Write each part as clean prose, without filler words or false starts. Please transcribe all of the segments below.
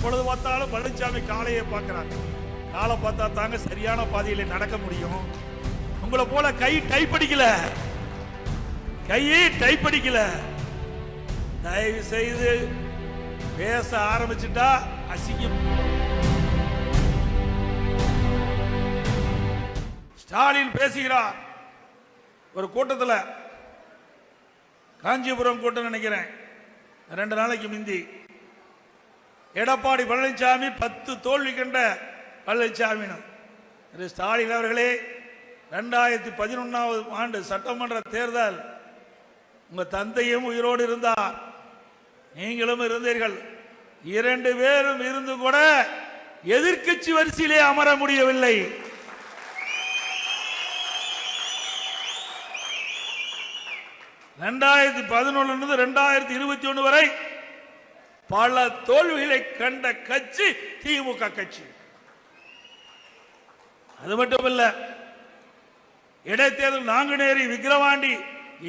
எப்பொழுது பார்த்தாலும் பழனிசாமி காளையை பார்க்கிறாங்க. காலை பார்த்தா தாங்க சரியான பாதையில நடக்க முடியும். உங்களை போல கை டைப்படிக்கல, கையை டைப்படிக்கல. தயவு செய்து பேச ஆரம்பிச்சுட்டா அசிங்கம். ஸ்டாலின் பேசுகிறார் ஒரு கூட்டத்தில், காஞ்சிபுரம் கூட்டம் நினைக்கிறேன், 2 நாளைக்கு முந்தி. எடப்பாடி பழனிசாமி 10 தோல்வி கண்ட பழனிசாமி. ஸ்டாலின் அவர்களே, 2011ஆம் ஆண்டு சட்டமன்ற தேர்தல் உங்க தந்தையும் உயிரோடு இருந்தார், நீங்களும் இருந்தீர்கள். 2 பேரும் இருந்து கூட எதிர்க்கட்சி வரிசையிலே அமர முடியவில்லை. இருந்து 2021 வரை பல தோல்விகளை கண்ட கட்சி திமுக கட்சி. அது மட்டுமல்ல, இடைத்தேர்தல் நாங்குநேரி, விக்கிரவாண்டி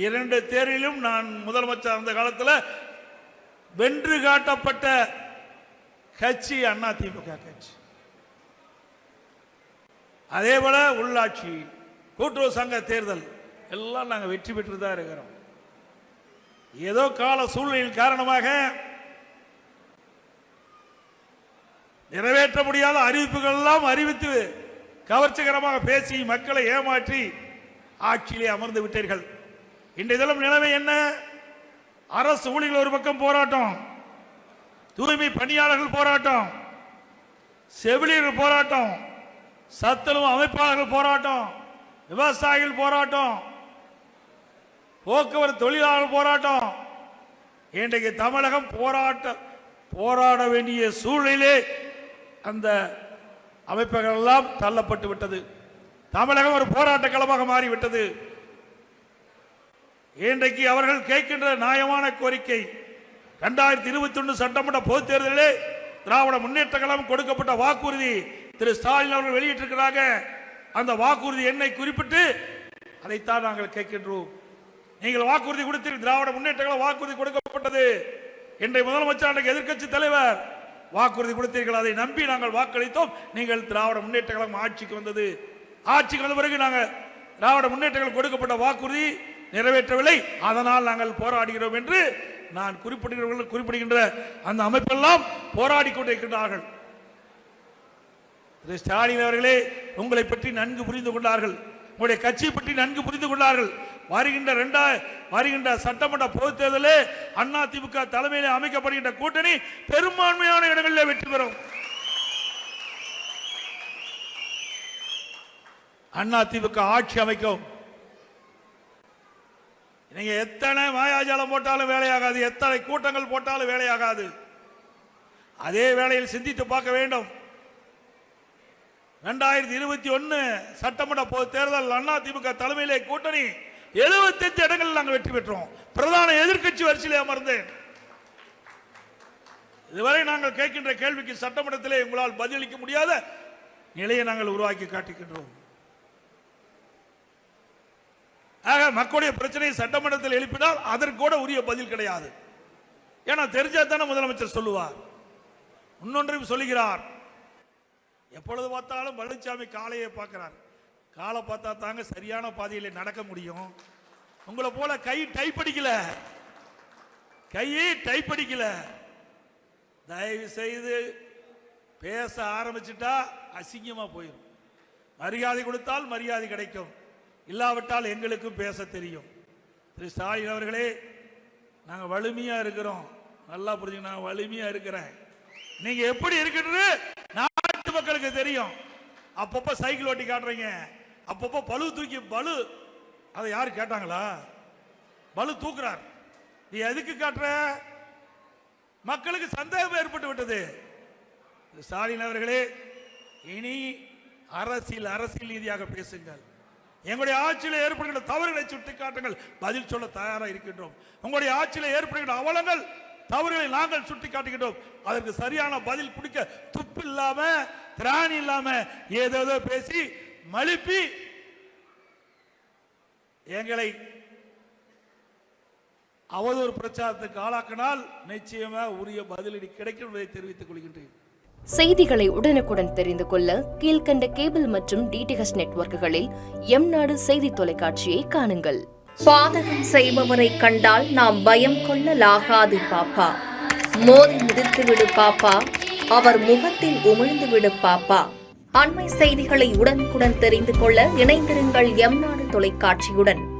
2 தேர்தலிலும் நான் முதலமைச்சர் அந்த காலத்தில் வென்று காட்டப்பட்ட கட்சி அண்ணா திமுக கட்சி. அதே போல உள்ளாட்சி, கூட்டுறவு சங்க தேர்தல் எல்லாம் நாங்கள் வெற்றி பெற்று தான் இருக்கிறோம். ஏதோ கால சூழ்நிலையின் காரணமாக நிறைவேற்ற முடியாத அறிவிப்புகள் எல்லாம் அறிவித்து கவர்ச்சிகரமாக பேசி மக்களை ஏமாற்றி ஆட்சியிலே அமர்ந்து விட்டீர்கள். இன்றைய தினம் நிலைமை என்ன? அரசு ஊழியர்கள் ஒரு பக்கம் போராட்டம், தூய்மை பணியாளர்கள் போராட்டம், செவிலியர்கள் போராட்டம், சத்துணவு அமைப்பாளர்கள் போராட்டம், விவசாயிகள் போராட்டம், போக்குவரத்து தொழிலாளர்கள் போராட்டம். இன்றைக்கு தமிழகம் போராட வேண்டிய சூழ்நிலை அந்த அமைப்புகள் எல்லாம் தள்ளப்பட்டு விட்டது. தமிழகம் ஒரு போராட்ட களமாக மாறிவிட்டது. இன்றைக்கு அவர்கள் கேட்கின்ற நியாயமான கோரிக்கை, 2021 சட்டமன்ற பொதுத் தேர்தலிலே திராவிட முன்னேற்ற கழகம் கொடுக்கப்பட்ட வாக்குறுதி திரு ஸ்டாலின் அவர்கள் வெளியிட்டிருக்கிறாங்க. அந்த வாக்குறுதி எண்ணை குறிப்பிட்டு அதைத்தான் நாங்கள் கேட்கின்றோம். நீங்கள் வாக்குறுதி கொடுத்தீர்கள், திராவிட முன்னேற்ற கழகம் வாக்குறுதி கொடுக்கப்பட்டது. இன்றைய முதலமைச்சர் எதிர்க்கட்சி தலைவர் வாக்குறுதி கொடுத்தீர்கள், அதை நம்பி நாங்கள் வாக்களித்தோம். நீங்கள் திராவிட முன்னேற்ற கழகம் ஆட்சிக்கு வந்தது. ஆட்சிக்கு வந்த பிறகு நாங்கள் திராவிட முன்னேற்ற கழகம் கொடுக்கப்பட்ட வாக்குறுதி நிறைவேற்றவில்லை, அதனால் நாங்கள் போராடுகிறோம் என்று நான் குறிப்பிடுகின்ற அந்த அமைப்பெல்லாம் போராடி கொண்டிருக்கிறார்கள். ஸ்டாலின் அவர்களே, உங்களை பற்றி நன்கு புரிந்து கொண்டார்கள், உங்களுடைய கட்சியை பற்றி நன்கு புரிந்து கொண்டார்கள். வருகின்ற சட்டமன்ற பொதுத் தேர்தலே அண்ணா திமுக தலைமையிலே அமைக்கப்படுகின்ற கூட்டணி பெரும்பான்மையான இடங்களில் வெற்றி பெறும். அண்ணா திமுக ஆட்சி அமைக்கும். நீங்க எத்தனை மாயாஜாலம் போட்டாலும் வேலையாகாது, எத்தனை கூட்டங்கள் போட்டாலும் வேலையாகாது. அதே வேளையில் சிந்தித்து பார்க்க வேண்டும். 2021 சட்டமன்ற பொது தேர்தல் அண்ணா திமுக தலைமையிலே கூட்டணி 75 இடங்களில் நாங்கள் வெற்றி பெற்றோம். பிரதான எதிர்க்கட்சி வரிசையிலே அமர்ந்தேன். இதுவரை நாங்கள் கேட்கின்ற கேள்விக்கு சட்டமன்றத்திலே உங்களால் பதிலளிக்க முடியாத நிலையை நாங்கள் உருவாக்கி காட்டுகின்றோம். ஆக மக்களுடைய பிரச்சனையை சட்டமன்றத்தில் எழுப்பினால் அதற்கு கூட உரிய பதில் கிடையாது. ஏன்னா தெரிஞ்சா தானே முதலமைச்சர் சொல்லுவார். இன்னொன்றையும் சொல்லுகிறார், எப்பொழுது பார்த்தாலும் பழனிசாமி காளையை பார்க்கிறார். காலை பார்த்தா தாங்க சரியான பாதையில நடக்க முடியும். உங்களை போல கை டைப்படிக்கல, கையை டைப்படிக்கல. தயவு செய்து பேச ஆரம்பிச்சுட்டா அசிங்கமா போயிடும். மரியாதை கொடுத்தால் மரியாதை கிடைக்கும், இல்லாவிட்டால் எங்களுக்கும் பேச தெரியும். திரு ஸ்டாலின் அவர்களே, நாங்கள் வலிமையா இருக்கிறோம், நல்லா புரிஞ்சுங்க. நான் வலிமையா இருக்கிறேன், நீங்க எப்படி இருக்கிறது நாட்டு மக்களுக்கு தெரியும். அப்பப்ப சைக்கிள் ஓட்டி காட்டுறீங்க, அப்பப்ப பளு தூக்கி அதை யாரு கேட்டாங்களா? பளு தூக்குறார், நீ எதுக்கு காட்டுற? மக்களுக்கு சந்தேகம் ஏற்பட்டு விட்டது. ஸ்டாலின் அவர்களே, இனி அரசியல் ரீதியாக பேசுங்கள். எங்களுடைய ஆட்சியில் ஏற்படுகின்ற தவறுகளை சுட்டிக்காட்டுங்கள், பதில் சொல்ல தயாராக இருக்கின்றோம். உங்களுடைய ஆட்சியில் ஏற்படுகின்ற அவலங்கள் தவறுகளை நாங்கள் சுட்டிக்காட்டுகின்றோம். அதற்கு சரியான பதில் கொடுக்க துப்பு இல்லாம திராணி இல்லாம ஏதோ பேசி மழுப்பி எங்களை அவதூறு பிரச்சாரத்துக்கு ஆளாக்கினால் நிச்சயமாக உரிய பதிலடி கிடைக்கும் என்பதை தெரிவித்துக் கொள்கின்றேன். செய்திகளை உடனுக்குடன் தெரிந்து கொள்ள கீழ்கண்ட கேபிள் மற்றும் டிடிஎச் நெட்வொர்க்குகளில் எம்நாடு செய்தி தொலைக்காட்சியை காணுங்கள். பாதகம் செய்பவரை கண்டால் நாம் பயம் கொள்ளலாகாது பாப்பா. மோதி மிதித்துவிடு பாப்பா, அவர் முகத்தில் உமிழ்ந்துவிடு பாப்பா. அண்மை செய்திகளை உடனுக்குடன் தெரிந்து கொள்ள இணைந்திருங்கள் எம்நாடு தொலைக்காட்சியுடன்.